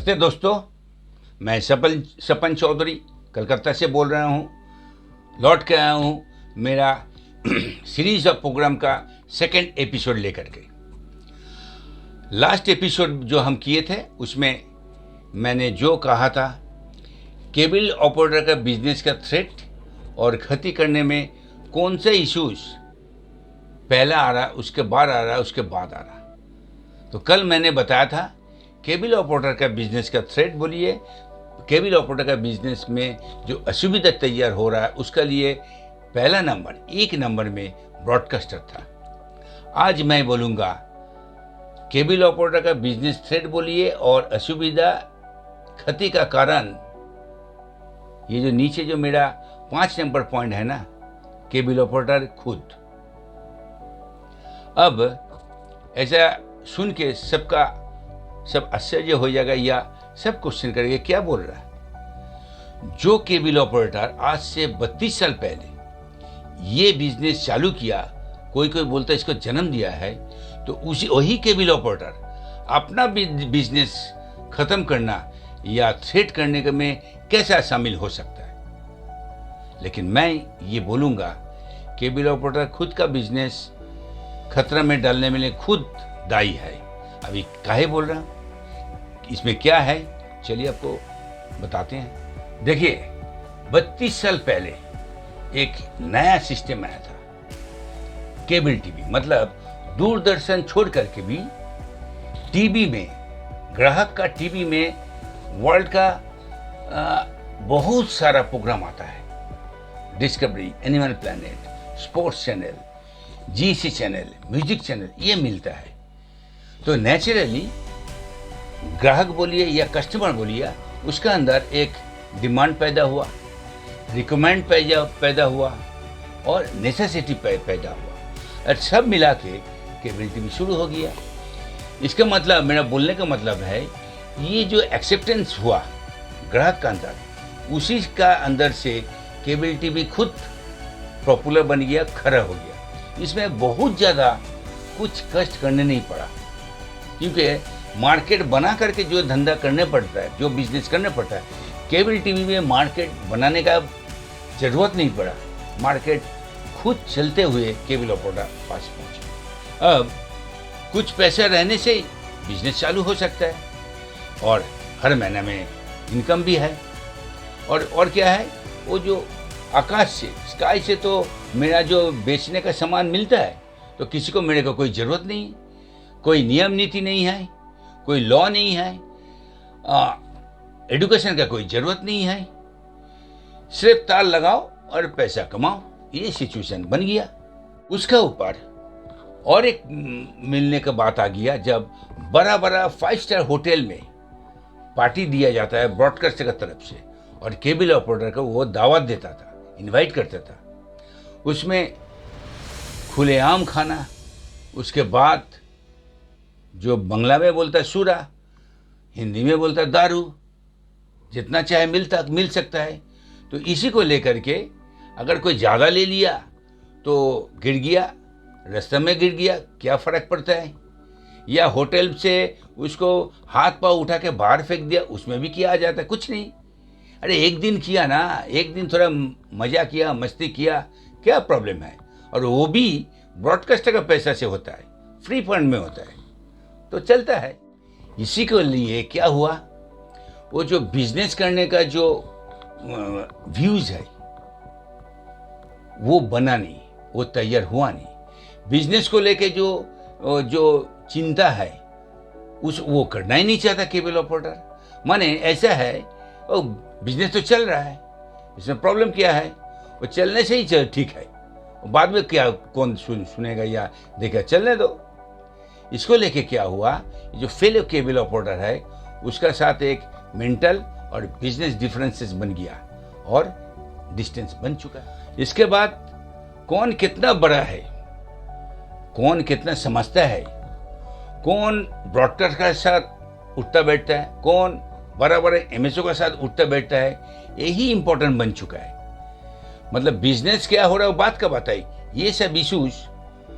नमस्ते दोस्तों, मैं सपन चौधरी कलकत्ता से बोल रहा हूँ। लौट के आया हूँ मेरा सीरीज ऑफ प्रोग्राम का सेकंड एपिसोड लेकर के। लास्ट एपिसोड जो हम किए थे उसमें मैंने जो कहा था, केबल ऑपरेटर का बिजनेस का थ्रेट और क्षति करने में कौन से इश्यूज पहला आ रहा, उसके बाद आ रहा, उसके बाद आ रहा। तो कल मैंने बताया था केबल ऑपरेटर का बिजनेस का थ्रेट बोलिए, केबल ऑपरेटर का बिजनेस में जो असुविधा तैयार हो रहा है उसका लिए पहला नंबर, एक नंबर में ब्रॉडकास्टर था। आज मैं बोलूँगा केबल ऑपरेटर का बिजनेस थ्रेट बोलिए और असुविधा क्षति का कारण। ये जो नीचे जो मेरा 5 नंबर पॉइंट है ना, केबल ऑपरेटर खुद। अब ऐसा सुन के सब आश्चर्य हो जाएगा या सब क्वेश्चन करेंगे क्या बोल रहा है। जो केबल ऑपरेटर आज से 32 साल पहले ये बिजनेस चालू किया, कोई बोलता है इसको जन्म दिया है, तो वही केबल ऑपरेटर अपना बिजनेस खत्म करना या थ्रेट करने के में कैसा शामिल हो सकता है। लेकिन मैं ये बोलूँगा केबल ऑपरेटर खुद का बिजनेस खतरा में डालने में खुद दायी है। अभी काहे बोल रहा हूँ, इसमें क्या है, चलिए आपको बताते हैं। देखिए 32 साल पहले एक नया सिस्टम आया था, केबल टीवी। मतलब दूरदर्शन छोड़ करके भी टीवी में, ग्राहक का टीवी में वर्ल्ड का बहुत सारा प्रोग्राम आता है। Discovery, animal planet, sports channel, GC channel, music channel, ये मिलता है। तो नेचुरली ग्राहक बोलिए या कस्टमर बोलिए, उसका अंदर एक डिमांड पैदा हुआ, रिकमेंड पैदा हुआ और नेसेसिटी पैदा हुआ, और सब मिला के केबल टीवी शुरू हो गया। इसका मतलब, मेरा बोलने का मतलब है, ये जो एक्सेप्टेंस हुआ ग्राहक का अंदर, उसी का अंदर से केबल टीवी खुद पॉपुलर बन गया, खड़ा हो गया। इसमें बहुत ज़्यादा कुछ कष्ट करने नहीं पड़ा, क्योंकि मार्केट बना करके जो धंधा करने पड़ता है, जो बिजनेस करना पड़ता है, केबल टीवी में मार्केट बनाने का जरूरत नहीं पड़ा। मार्केट खुद चलते हुए केबल ऑपरेटर पास पहुंचे। अब कुछ पैसा रहने से बिजनेस चालू हो सकता है और हर महीने में इनकम भी है। और क्या है, वो जो आकाश से, स्काई से तो मेरा जो बेचने का सामान मिलता है, तो किसी को मेरे को कोई ज़रूरत नहीं, कोई नियम नीति नहीं है, कोई लॉ नहीं है, एजुकेशन का कोई ज़रूरत नहीं है, सिर्फ तार लगाओ और पैसा कमाओ, ये सिचुएशन बन गया। उसका ऊपर और एक मिलने का बात आ गया, जब बड़ा 5 स्टार होटल में पार्टी दिया जाता है ब्रॉडकास्टर की तरफ से, और केबल ऑपरेटर को वो दावत देता था, इनवाइट करता था, उसमें खुलेआम खाना, उसके बाद जो बंगला में बोलता है सूरा, हिंदी में बोलता है दारू, जितना चाहे मिल सकता है। तो इसी को लेकर के अगर कोई ज़्यादा ले लिया तो गिर गया, रास्ते में गिर गया, क्या फ़र्क पड़ता है। या होटल से उसको हाथ पाँव उठा के बाहर फेंक दिया, उसमें भी क्या आ जाता है, कुछ नहीं। अरे एक दिन किया ना, एक दिन थोड़ा मज़ा किया, मस्ती किया, क्या प्रॉब्लम है। और वो भी ब्रॉडकास्टर का पैसा से होता है, फ्री फंड में होता है, तो चलता है। इसी के लिए क्या हुआ, वो जो बिजनेस करने का जो व्यूज है वो बना नहीं, वो तैयार हुआ नहीं। बिजनेस को लेके जो चिंता है वो करना ही नहीं चाहता केबल ऑपरेटर। माने ऐसा है, वो बिजनेस तो चल रहा है, इसमें प्रॉब्लम क्या है, वो चलने से ही ठीक है, बाद में क्या कौन सुनेगा या देखेगा, चलने दो। इसको लेके क्या हुआ, जो फेलो केबल ऑपरेटर है उसका साथ एक मेंटल और बिजनेस डिफरेंसेस बन गया और डिस्टेंस बन चुका है। इसके बाद कौन कितना बड़ा है, कौन कितना समझता है, कौन ब्रॉडकास्टर के साथ उठता बैठता है, कौन बड़े एमएसओ के साथ उठता बैठता है, यही इंपॉर्टेंट बन चुका है। मतलब बिजनेस क्या हो रहा है वो बात का बताई, ये सब इशूज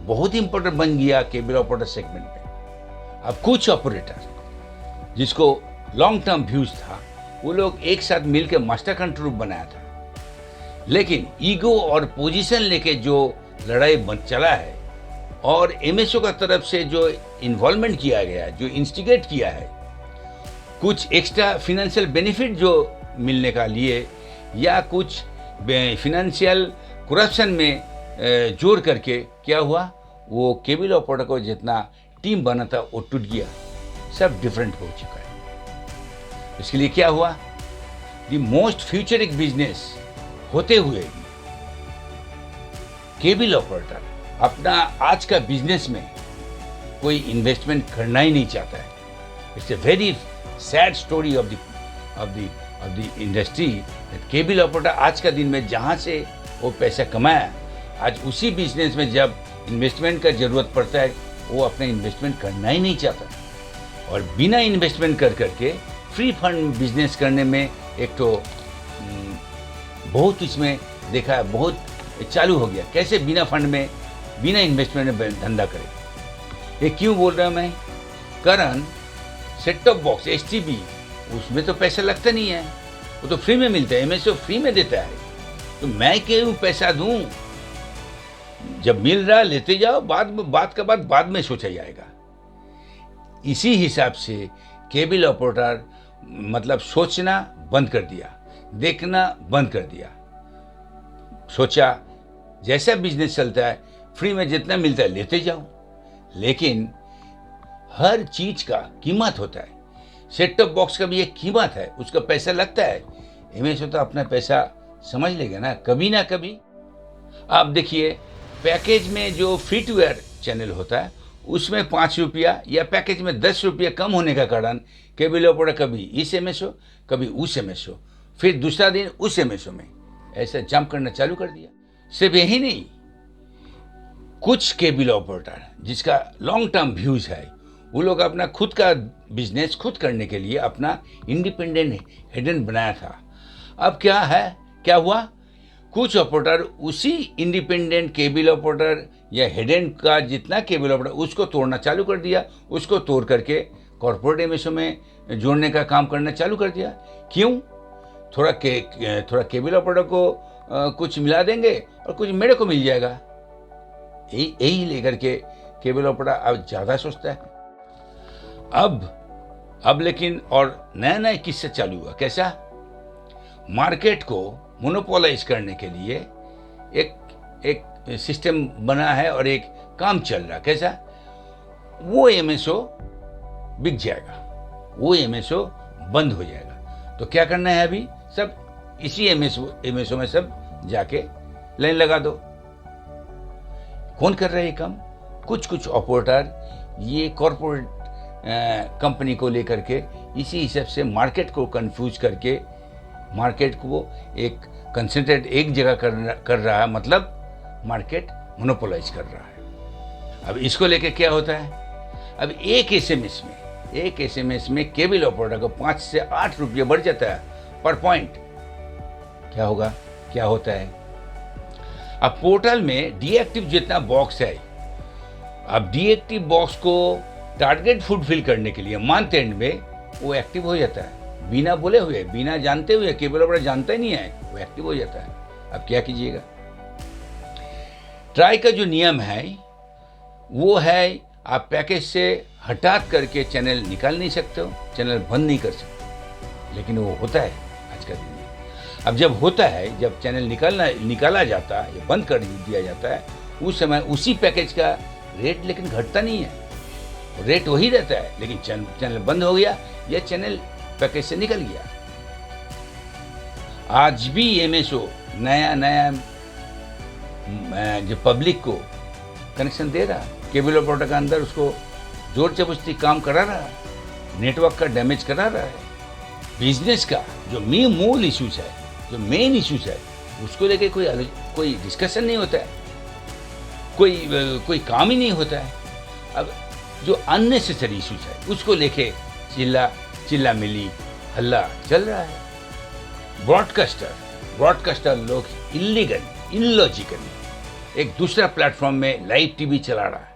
बहुत इंपॉर्टेंट बन गया केबल ऑपरेटर सेगमेंट में। अब कुछ ऑपरेटर जिसको लॉन्ग टर्म व्यूज था, वो लोग एक साथ मिलकर मास्टर कंट्रोल बनाया था। लेकिन ईगो और पोजीशन लेके जो लड़ाई चला है और एमएसओ का तरफ से जो इन्वॉल्वमेंट किया गया है, जो इंस्टिगेट किया है, कुछ एक्स्ट्रा फिनेंशियल बेनिफिट जो मिलने का लिए या कुछ फिनेंशियल करप्शन में जोड़ करके क्या हुआ, वो केबल ऑपरेटर को जितना टीम बना था वो टूट गया, सब डिफरेंट हो चुका है। इसके लिए क्या हुआ, द मोस्ट फ्यूचरिक बिजनेस होते हुए भी केबल ऑपरेटर अपना आज का बिजनेस में कोई इन्वेस्टमेंट करना ही नहीं चाहता है। It's a very sad story of the industry. Cable operator आज का दिन में जहाँ से वो पैसा कमाया, आज उसी बिजनेस में जब इन्वेस्टमेंट का जरूरत पड़ता है वो अपना इन्वेस्टमेंट करना ही नहीं चाहता और बिना इन्वेस्टमेंट कर करके फ्री फंड बिजनेस करने में एक तो बहुत इसमें देखा है, बहुत चालू हो गया। कैसे बिना फंड में, बिना इन्वेस्टमेंट में धंधा करे। ये क्यों बोल रहा हूँ मैं, कारण सेट टॉप बॉक्स एसटीबी उसमें तो पैसा लगता नहीं है, वो तो फ्री में मिलता है, एमएसओ फ्री में देता है, तो मैं क्यों पैसा दूं। जब मिल रहा लेते जाओ, बाद में सोचा जाएगा। इसी हिसाब से केबल ऑपरेटर मतलब सोचना बंद कर दिया, देखना बंद कर दिया। सोचा जैसा बिजनेस चलता है फ्री में जितना मिलता है लेते जाओ, लेकिन हर चीज का कीमत होता है। सेट टॉप बॉक्स का भी एक कीमत है, उसका पैसा लगता है। एमएसओ तो अपना पैसा समझ लेगा ना कभी। आप देखिए पैकेज में जो फ्री टू एयर चैनल होता है उसमें 5 रुपया या पैकेज में 10 रुपया कम होने का कारण केबल ऑपरेटर कभी इस एमएसओ कभी उस एमएसओ, फिर दूसरा दिन उस एमएसओ में ऐसा जंप करना चालू कर दिया। सिर्फ यही नहीं, कुछ केबल ऑपरेटर जिसका लॉन्ग टर्म व्यूज है वो लोग अपना खुद का बिजनेस खुद करने के लिए अपना इंडिपेंडेंट हेडेन बनाया था। अब क्या हुआ, कुछ ऑपरेटर उसी इंडिपेंडेंट केबल ऑपरेटर या हेडेन का जितना केबल ऑपरेटर उसको तोड़ना चालू कर दिया, उसको तोड़ करके कॉर्पोरेट एमएसओ में जोड़ने का काम करना चालू कर दिया। क्यों, थोड़ा केबल ऑपरेटर को कुछ मिला देंगे और कुछ मेरे को मिल जाएगा, यही लेकर के केबल ऑपरेटर अब ज़्यादा सोचता है। अब लेकिन और नया किस्सा चालू हुआ। कैसा, मार्केट को मोनोपोलाइज करने के लिए एक सिस्टम बना है और एक काम चल रहा। कैसा, वो एमएसओ बिक जाएगा, वो एमएसओ बंद हो जाएगा, तो क्या करना है, अभी सब इसी एमएसओ में सब जाके लाइन लगा दो। कौन कर रहा है ये काम, कुछ ऑपरेटर ये कॉर्पोरेट कंपनी को लेकर के इसी हिसाब से मार्केट को कंफ्यूज करके मार्केट को एक कंसंट्रेट एक जगह कर रहा है, मतलब मार्केट मोनोपोलाइज कर रहा है। अब इसको लेके क्या होता है, अब एक एसएमएस में केबल ऑपरेटर को 5 से 8 रुपये बढ़ जाता है पर पॉइंट। क्या होता है, अब पोर्टल में डीएक्टिव जितना बॉक्स है, अब डीएक्टिव बॉक्स को टारगेट फुलफिल करने के लिए मंथ एंड में वो एक्टिव हो जाता है, बिना बोले हुए, बिना जानते हुए, केबल ऑपरेटर जानता ही नहीं है, वो एक्टिव हो जाता है। अब क्या कीजिएगा, ट्राई का जो नियम है वो है आप पैकेज से हटा करके चैनल निकाल नहीं सकते हो, चैनल बंद नहीं कर सकते, लेकिन वो होता है आज का दिन में। अब जब होता है, जब चैनल निकाला जाता है या बंद कर दिया जाता है, उस समय उसी पैकेज का रेट लेकिन घटता नहीं है, रेट वही रहता है, लेकिन चैनल बंद हो गया या चैनल पैकेज से निकल गया। आज भी एमएसओ नया जो पब्लिक को कनेक्शन दे रहा है, केबल ऑपरेटर का अंदर उसको जोर जबरदस्ती काम करा रहा है, नेटवर्क का डैमेज करा रहा है। बिजनेस का जो मूल इश्यूज है, जो मेन इश्यूज है, उसको लेके कोई डिस्कशन नहीं होता है, कोई काम ही नहीं होता है। अब जो अननेसेसरी इश्यूज है उसको लेके चिल्ला मिली हल्ला चल रहा है। ब्रॉडकास्टर लोग इलॉजिकली एक दूसरा प्लेटफॉर्म में लाइव टीवी चला रहा है,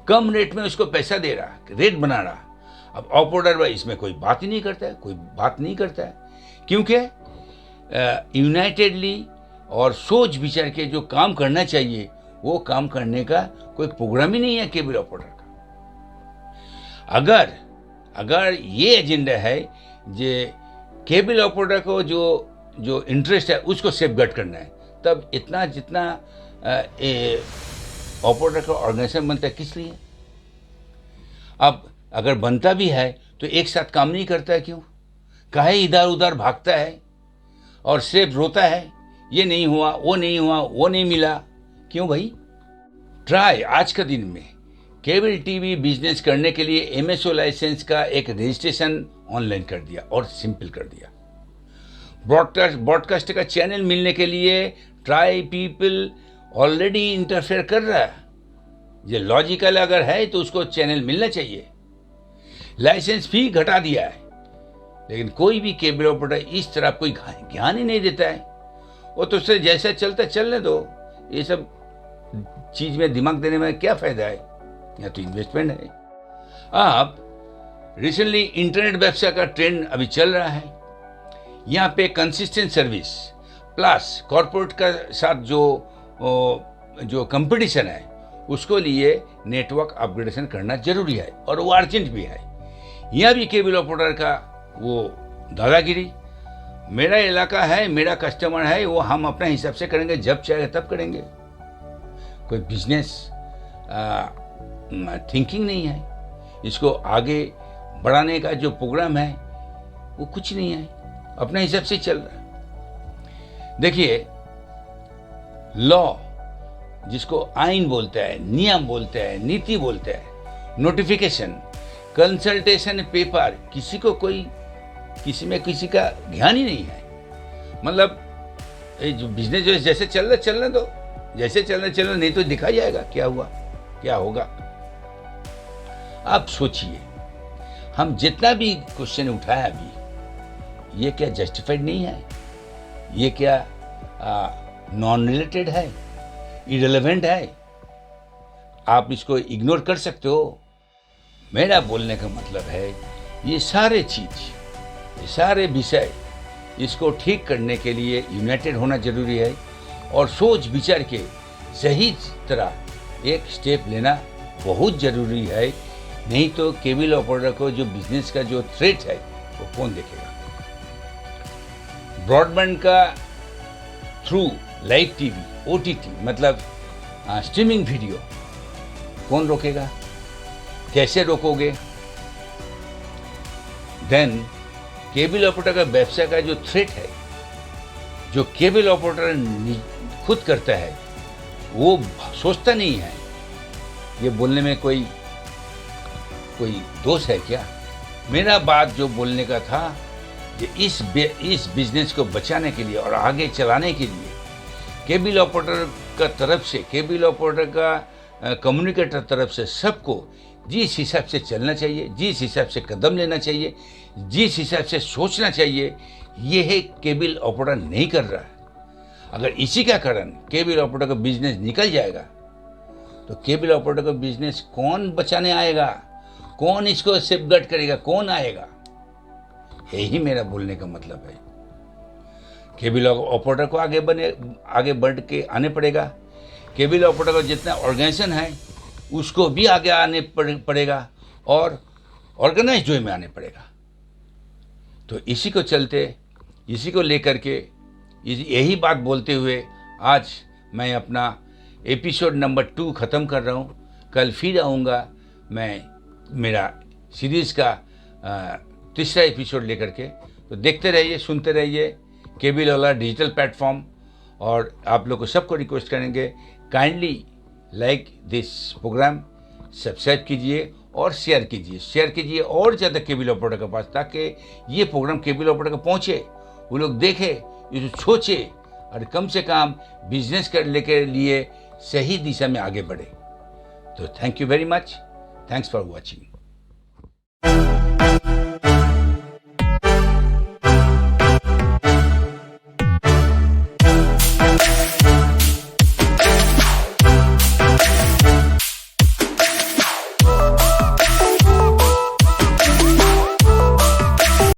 कम रेट में उसको पैसा दे रहा, रेट बना रहा। अब ऑपरेटर भाई इसमें कोई बात ही नहीं करता है, कोई बात नहीं करता है, क्योंकि यूनाइटेडली और सोच विचार के जो काम करना चाहिए वो काम करने का कोई प्रोग्राम ही नहीं है केबल ऑपरेटर का। अगर ये एजेंडा है जे केबल ऑपरेटर को जो इंटरेस्ट है उसको सेफगार्ड करना है, तब इतना जितना ऑपरेटर का ऑर्गेनाइजेशन बनता है किस लिए? अब अगर बनता भी है तो एक साथ काम नहीं करता है, क्यों? काहे इधर उधर भागता है और सिर्फ रोता है, ये नहीं हुआ, वो नहीं हुआ, वो नहीं मिला, क्यों भाई? ट्राई आज के दिन में केबल टीवी बिजनेस करने के लिए एमएसओ लाइसेंस का एक रजिस्ट्रेशन ऑनलाइन कर दिया और सिंपल कर दिया। ब्रॉडकास्ट का चैनल मिलने के लिए ट्राई पीपल ऑलरेडी इंटरफेयर कर रहा है। ये लॉजिकल अगर है तो उसको चैनल मिलना चाहिए। लाइसेंस फी घटा दिया है, लेकिन कोई भी केबल ऑपरेटर इस तरह कोई ध्यान ही नहीं देता है। वो तो उससे जैसा चलता चलने दो, ये सब चीज में दिमाग देने में क्या फायदा है? या तो इन्वेस्टमेंट है। अब रिसेंटली इंटरनेट व्यवसाय का ट्रेंड अभी चल रहा है। यहाँ पे कंसिस्टेंट सर्विस प्लस कॉर्पोरेट का साथ जो कंपटीशन है उसको लिए नेटवर्क अपग्रेडेशन करना जरूरी है और वो अर्जेंट भी है। यहाँ भी केबल ऑपरेटर का वो दादागिरी, मेरा इलाका है, मेरा कस्टमर है, वो हम अपने हिसाब से करेंगे, जब चाहे तब करेंगे। कोई बिजनेस थिंकिंग नहीं है, इसको आगे बढ़ाने का जो प्रोग्राम है वो कुछ नहीं है, अपने हिसाब से चल रहा है। देखिए, लॉ जिसको आइन बोलते हैं, नियम बोलते हैं, नीति बोलते हैं, नोटिफिकेशन, कंसल्टेशन पेपर, किसी में किसी का ध्यान ही नहीं है। मतलब जो बिजनेस जैसे चल रहा चलने दो, जैसे चलना नहीं तो दिखा जाएगा क्या हुआ क्या होगा। आप सोचिए, हम जितना भी क्वेश्चन उठाया अभी, ये क्या जस्टिफाइड नहीं है? ये क्या नॉन रिलेटेड है, इरेलेवेंट है? आप इसको इग्नोर कर सकते हो। मेरा बोलने का मतलब है ये सारे विषय इसको ठीक करने के लिए यूनाइटेड होना जरूरी है और सोच विचार के सही तरह एक स्टेप लेना बहुत जरूरी है। नहीं तो केबल ऑपरेटर को जो बिजनेस का जो थ्रेट है वो कौन देखेगा? ब्रॉडबैंड का थ्रू लाइव टीवी, ओटीटी मतलब स्ट्रीमिंग वीडियो कौन रोकेगा? कैसे रोकोगे? देन केबल ऑपरेटर का व्यवसाय का जो थ्रेट है, जो केबल ऑपरेटर खुद करता है, वो सोचता नहीं है। ये बोलने में कोई दोष है क्या? मेरा बात जो बोलने का था कि इस बिजनेस को बचाने के लिए और आगे चलाने के लिए केबल ऑपरेटर का तरफ से, केबल ऑपरेटर का कम्युनिकेटर तरफ से सबको जिस हिसाब से चलना चाहिए, जिस हिसाब से कदम लेना चाहिए, जिस हिसाब से सोचना चाहिए, ये केबल ऑपरेटर नहीं कर रहा है। अगर इसी का कारण केबल ऑपरेटर का बिजनेस निकल जाएगा तो केबल ऑपरेटर का बिजनेस कौन बचाने आएगा? कौन इसको सेफगार्ड करेगा? कौन आएगा? यही मेरा बोलने का मतलब है। केबल ऑपरेटर को आगे बढ़ के आने पड़ेगा। केबल ऑपरेटर का जितना ऑर्गेनाइजेशन है उसको भी आगे आने पड़ेगा और ऑर्गेनाइज वे में आने पड़ेगा। तो इसी को लेकर के यही बात बोलते हुए आज मैं अपना एपिसोड नंबर 2 ख़त्म कर रहा हूँ। कल फिर आऊँगा मैं मेरा सीरीज़ का तीसरा एपिसोड लेकर के। तो देखते रहिए, सुनते रहिए केबल वाला डिजिटल प्लेटफॉर्म। और आप लोग को सबको रिक्वेस्ट करेंगे, kindly like this programme, subscribe कीजिए और शेयर कीजिए और ज़्यादा केबल ऑपरेटर के पास, ताकि ये प्रोग्राम केबल ऑपरेटर को पहुँचे, वो लोग देखे, ये सोचे और कम से कम बिजनेस करने के लिए सही दिशा में आगे बढ़े। तो thank you very much, thanks for watching.